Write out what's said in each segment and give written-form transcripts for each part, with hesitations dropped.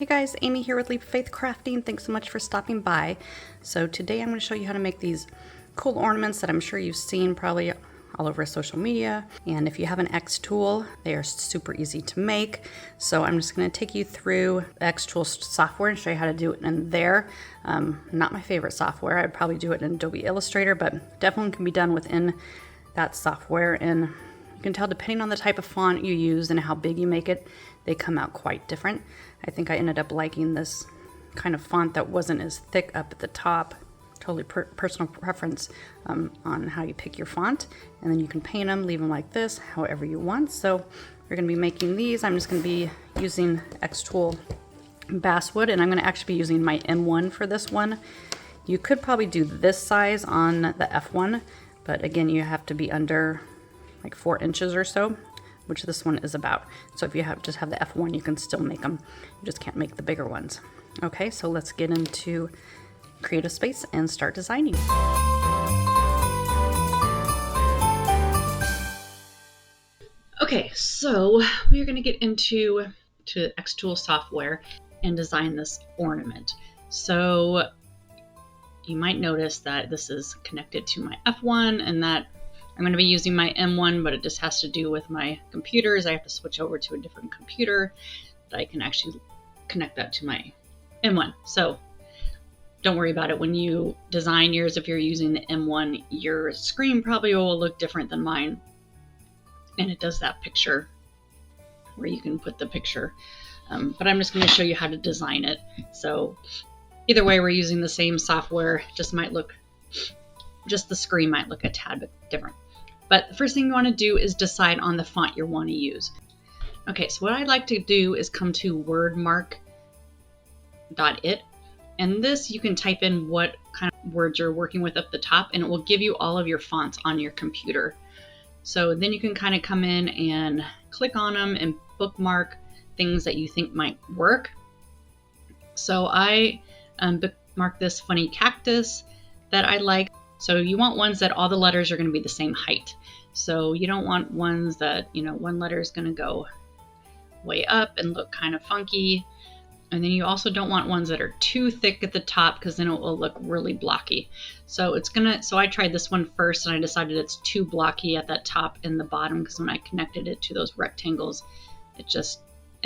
Hey guys, Amy here with Leap of Faith Crafting. Thanks so much for stopping by. So today I'm going to show you how to make these cool ornaments that I'm sure you've seen probably all over social media. And if you have an Xtool, they are super easy to make. So I'm just going to take you through the Xtool software and show you how to do it in there. Not my favorite software. I'd probably do it in Adobe Illustrator, but definitely can be done within that software. And you can tell depending on the type of font you use and how big you make it, they come out quite different. I think I ended up liking this kind of font that wasn't as thick up at the top. Totally personal preference on how you pick your font. And then you can paint them, leave them like this, however you want. So we're going to be making these. I'm just going to be using Xtool basswood, and I'm going to actually be using my M1 for this one. You could probably do this size on the F1, but again, you have to be under like 4 inches or so, which this one is about. So if you just have the F1, you can still make them. You just can't make the bigger ones. Okay, so let's get into Creative Space and start designing. Okay, so we're gonna get into Xtool software and design this ornament. So you might notice that this is connected to my F1 and that I'm going to be using my M1, but it just has to do with my computers. I have to switch over to a different computer that I can actually connect that to my M1. So don't worry about it when you design yours. If you're using the M1, your screen probably will look different than mine. And it does that picture where you can put the picture. But I'm just going to show you how to design it. So either way, we're using the same software. Just the screen might look a tad bit different. But the first thing you want to do is decide on the font you want to use. Okay, so what I'd like to do is come to wordmark.it, and this you can type in what kind of words you're working with up the top, and it will give you all of your fonts on your computer. So then you can kind of come in and click on them and bookmark things that you think might work. So I bookmarked this funny cactus that I like. So you want ones that all the letters are going to be the same height. So you don't want ones that, one letter is going to go way up and look kind of funky. And then you also don't want ones that are too thick at the top, because then it will look really blocky. So I tried this one first and I decided it's too blocky at that top and the bottom, because when I connected it to those rectangles, it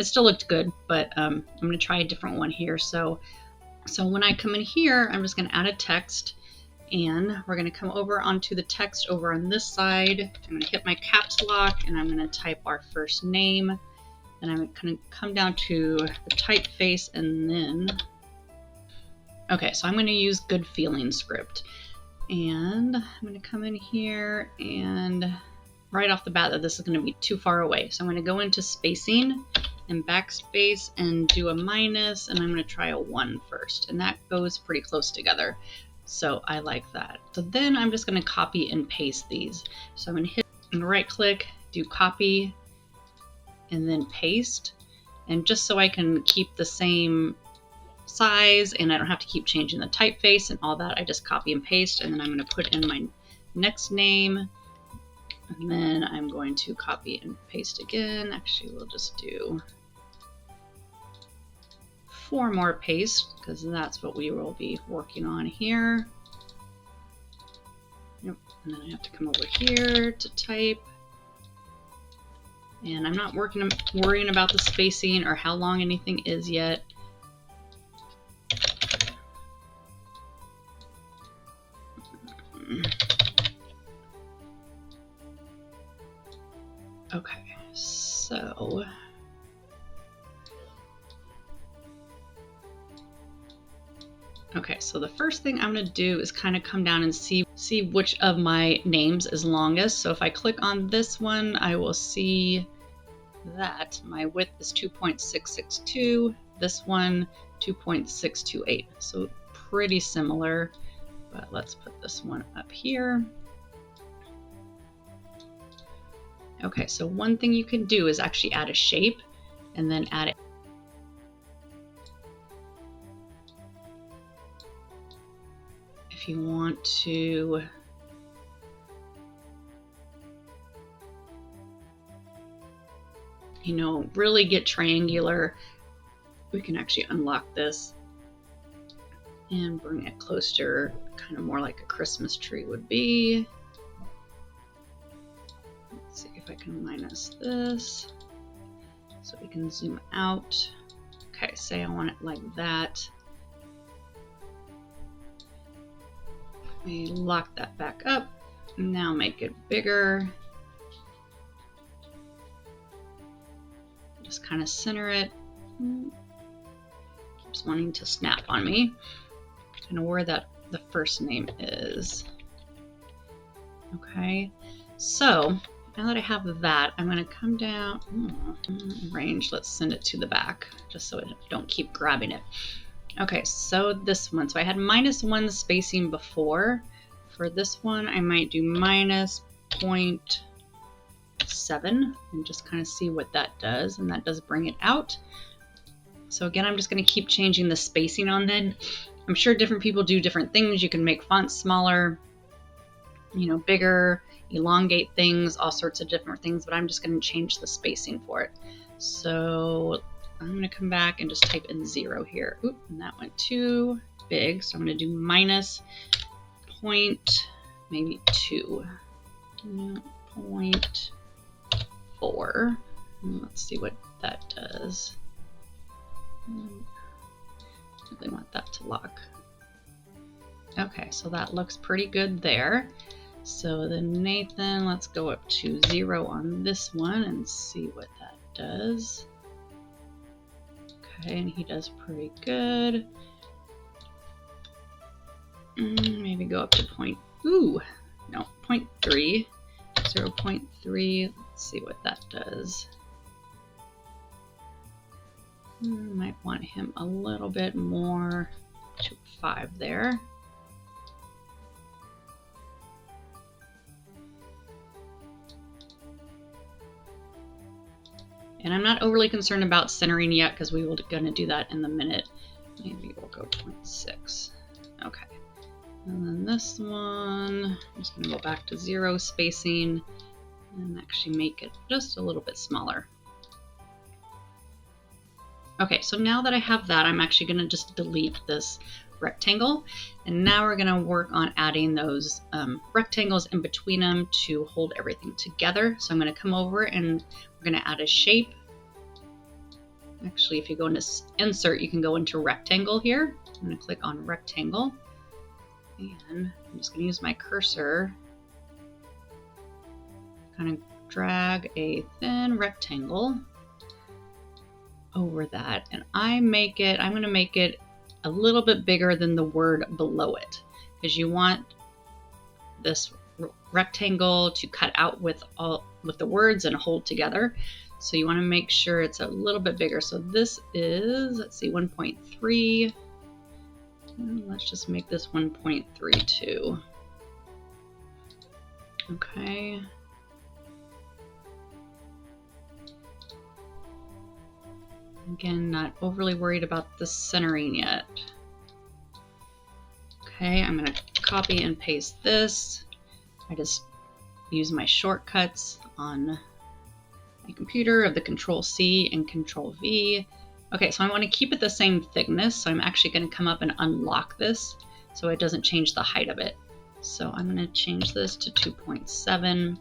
still looked good, but I'm going to try a different one here. So when I come in here, I'm just going to add a text. And we're going to come over onto the text over on this side. I'm going to hit my caps lock and I'm going to type our first name. And I'm going to come down to the typeface and then... Okay, so I'm going to use Good Feeling script. And I'm going to come in here and right off the bat that this is going to be too far away. So I'm going to go into spacing and backspace and do a minus, and I'm going to try a 1 first. And that goes pretty close together. So I like that. So then I'm just going to copy and paste these. So I'm going to hit and right click, do copy, and then paste. And just so I can keep the same size and I don't have to keep changing the typeface and all that, I just copy and paste. And then I'm going to put in my next name. And then I'm going to copy and paste again. Actually, we'll just do 4 more paste, because that's what we will be working on here. Yep. And then I have to come over here to type. And I'm not worrying about the spacing or how long anything is yet. Okay, so the first thing I'm going to do is kind of come down and see which of my names is longest. So if I click on this one, I will see that my width is 2.662, this one 2.628. So pretty similar, but let's put this one up here. Okay, so one thing you can do is actually add a shape and then add it. If you want to really get triangular, we can actually unlock this and bring it closer, kind of more like a Christmas tree would be. Let's see if I can minus this so we can zoom out. Okay, say I want it like that. Let me lock that back up. Now make it bigger. Just kind of center it. Keeps wanting to snap on me. I know where that the first name is. Okay, so now that I have that, I'm going to come down range. Let's send it to the back just so I don't keep grabbing it. Okay, so this one. So I had -1 spacing before. For this one, I might do -0.7 and just kind of see what that does. And that does bring it out. So again, I'm just going to keep changing the spacing on them. I'm sure different people do different things. You can make fonts smaller, you know, bigger, elongate things, all sorts of different things, but I'm just going to change the spacing for it. So I'm going to come back and just type in 0 here. Oop, and that went too big. So I'm going to do -0.2, 0.4. Let's see what that does. Really want that to lock. Okay, so that looks pretty good there. So then Nathan, let's go up to 0 on this one and see what that does. Okay, and he does pretty good. Maybe go up to 0.3. 0.3. Let's see what that does. Might want him a little bit more to 5 there. And I'm not overly concerned about centering yet because we will going to do that in a minute. Maybe we'll go 0.6. Okay. And then this one, I'm just going to go back to 0 spacing and actually make it just a little bit smaller. Okay, so now that I have that, I'm actually going to just delete this rectangle. And now we're going to work on adding those rectangles in between them to hold everything together. So I'm going to come over and we're going to add a shape. Actually, if you go into Insert, you can go into Rectangle here. I'm going to click on Rectangle. And I'm just going to use my cursor. Kind of drag a thin rectangle over that, and I'm going to make it a little bit bigger than the word below it, because you want this rectangle to cut out with the words and hold together. So you want to make sure it's a little bit bigger. So this is, let's see, 1.3. Let's just make this 1.32. Okay. Again, not overly worried about the centering yet. Okay, I'm going to copy and paste this. I just use my shortcuts on my computer of the Control-C and Control-V. Okay, so I want to keep it the same thickness, so I'm actually going to come up and unlock this so it doesn't change the height of it. So I'm going to change this to 2.7.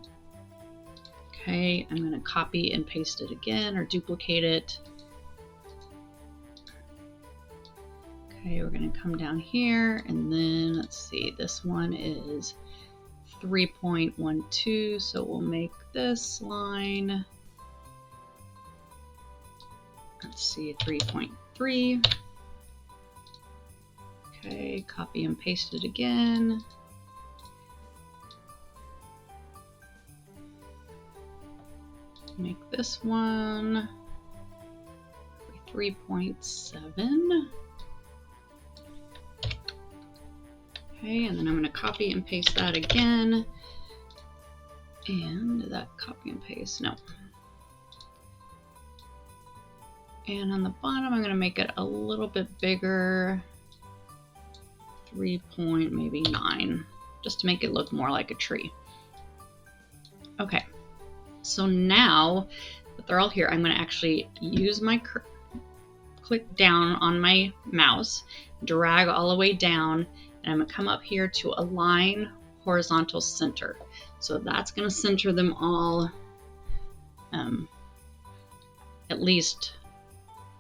Okay, I'm going to copy and paste it again or duplicate it. Okay, we're going to come down here and then let's see, this one is 3.12, so we'll make this line, let's see, 3.3. Okay, copy and paste it again. Make this one 3.7. Okay, and then I'm going to copy and paste that again. And did that copy and paste? No. And on the bottom, I'm going to make it a little bit bigger. 3.9, just to make it look more like a tree. Okay, so now that they're all here, I'm going to actually use my click down on my mouse, drag all the way down, and I'm going to come up here to align horizontal center. So that's going to center them all at least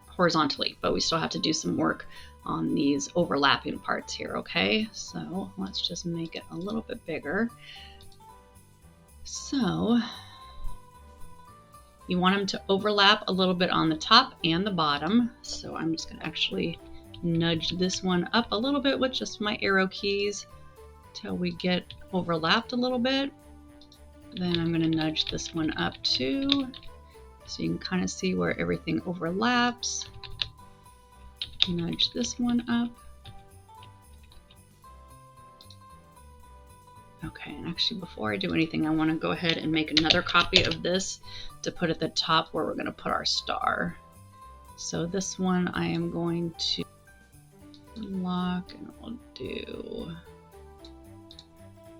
horizontally, but we still have to do some work on these overlapping parts here, okay? So let's just make it a little bit bigger. So you want them to overlap a little bit on the top and the bottom. So I'm just gonna actually nudge this one up a little bit with just my arrow keys till we get overlapped a little bit. Then I'm gonna nudge this one up too, so you can kind of see where everything overlaps. Nudge this one up. Okay, and actually before I do anything, I want to go ahead and make another copy of this to put at the top where we're going to put our star. So this one I am going to lock, and we'll do,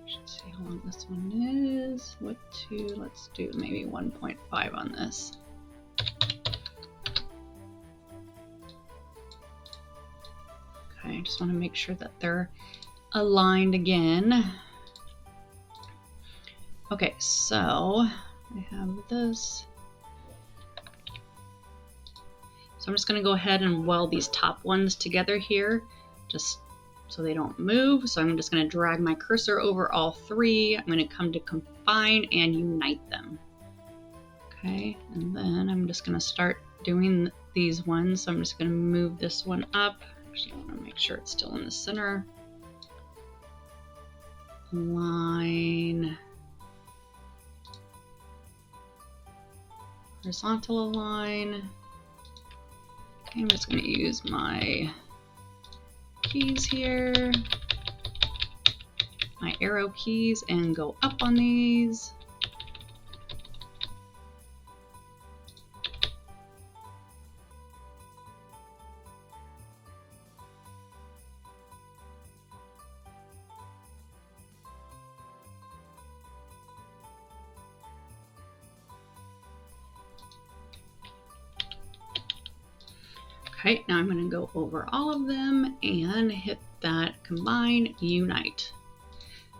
should see how long this one is. Let's do maybe 1.5 on this. Okay, I just want to make sure that they're aligned again. Okay, so I have this. So I'm just going to go ahead and weld these top ones together here, just so they don't move. So I'm just going to drag my cursor over all three. I'm going to come to combine and unite them. Okay, and then I'm just going to start doing these ones. So I'm just going to move this one up. Actually, I want to make sure it's still in the center. Line. Horizontal align. Okay, I'm just going to use my keys here, my arrow keys, and go up on these. Okay, now I'm going to go over all of them and hit that combine, unite.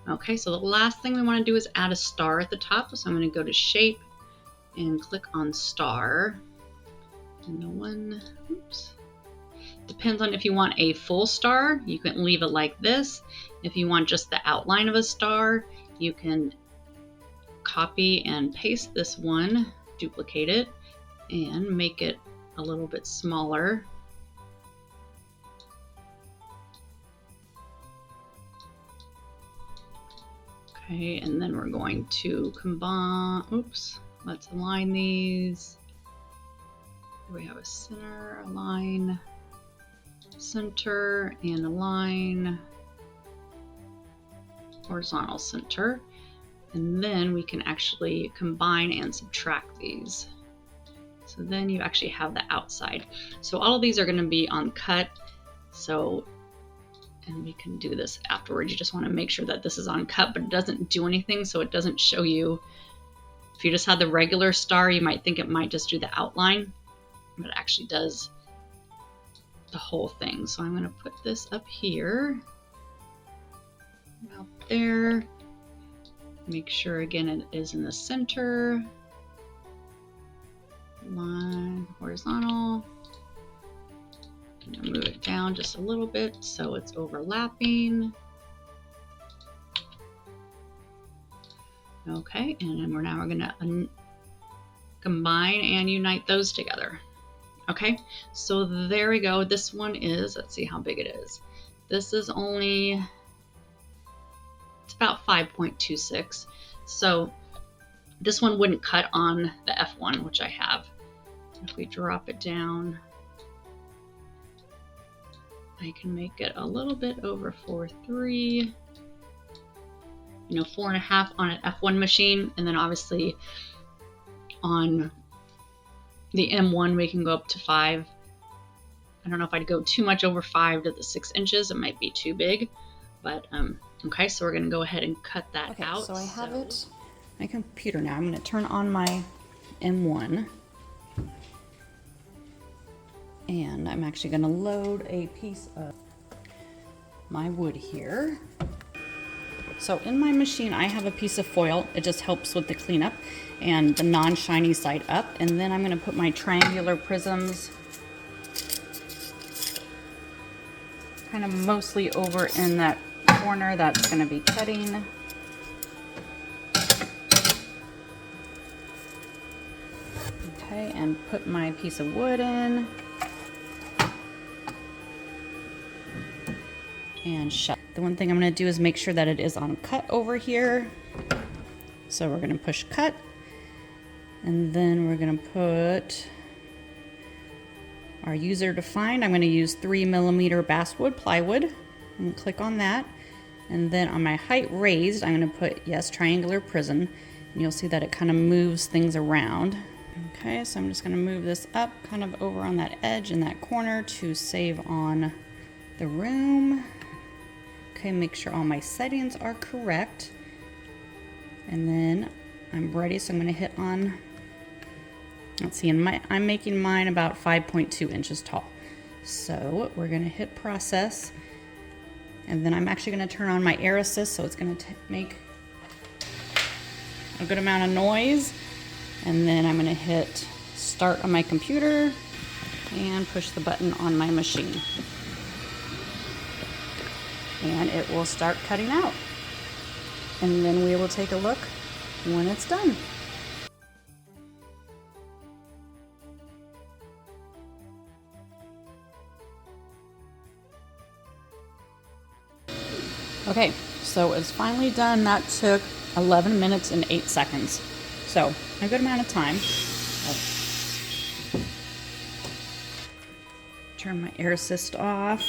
Okay, so the last thing we want to do is add a star at the top. So I'm going to go to shape and click on star. And the one, oops. Depends on if you want a full star, you can leave it like this. If you want just the outline of a star, you can copy and paste this one, duplicate it, and make it a little bit smaller. Okay, and then we're going to combine, oops, let's align these. We have a center, align, center, and align, horizontal center. And then we can actually combine and subtract these. So then you actually have the outside. So all of these are going to be on cut. So, and we can do this afterwards. You just want to make sure that this is on cut, but it doesn't do anything. So it doesn't show you. If you just had the regular star, you might think it might just do the outline, but it actually does the whole thing. So I'm going to put this up here, about there. Make sure again it is in the center. Line, horizontal. I'm going to move it down just a little bit so it's overlapping. Okay, and then we're going to combine and unite those together. Okay, so there we go. This one is, let's see how big it is. This is only, it's about 5.26. So this one wouldn't cut on the F1, which I have. If we drop it down, I can make it a little bit over 4.3, 4.5 on an F1 machine. And then obviously on the M1, we can go up to 5. I don't know if I'd go too much over 5 to the 6 inches. It might be too big, but okay, so we're going to go ahead and cut that out. So I have it. My computer now. I'm going to turn on my M1. And I'm actually going to load a piece of my wood here. So in my machine, I have a piece of foil. It just helps with the cleanup and the non-shiny side up. And then I'm going to put my triangular prisms kind of mostly over in that corner that's going to be cutting. Okay, and put my piece of wood in. And shut. The one thing I'm going to do is make sure that it is on cut over here. So we're going to push cut. And then we're going to put our user defined. I'm going to use 3mm basswood plywood and click on that. And then on my height raised, I'm going to put yes, triangular prism. And you'll see that it kind of moves things around. Okay, so I'm just going to move this up kind of over on that edge in that corner to save on the room. Okay, make sure all my settings are correct. And then I'm ready, so I'm going to hit on. Let's see, I'm making mine about 5.2 inches tall. So we're going to hit process. And then I'm actually going to turn on my air assist, so it's going to make a good amount of noise. And then I'm going to hit start on my computer and push the button on my machine. And it will start cutting out. And then we will take a look when it's done. Okay, so it's finally done. That took 11 minutes and 8 seconds. So a good amount of time. Turn my air assist off.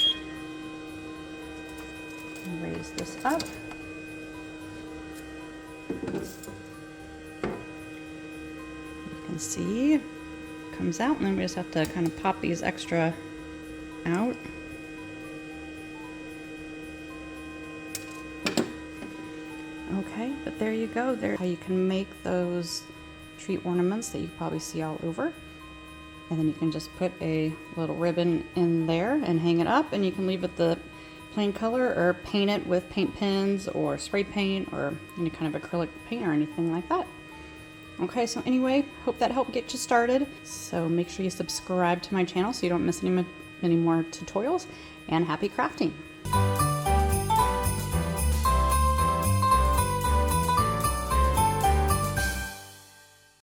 Raise this up. You can see it comes out, and then we just have to kind of pop these extra out. Okay, but there you go. There's how you can make those tree ornaments that you probably see all over. And then you can just put a little ribbon in there and hang it up, and you can leave it the plain color or paint it with paint pens or spray paint or any kind of acrylic paint or anything like that. Okay, so anyway, hope that helped get you started. So make sure you subscribe to my channel so you don't miss any more tutorials, and happy crafting.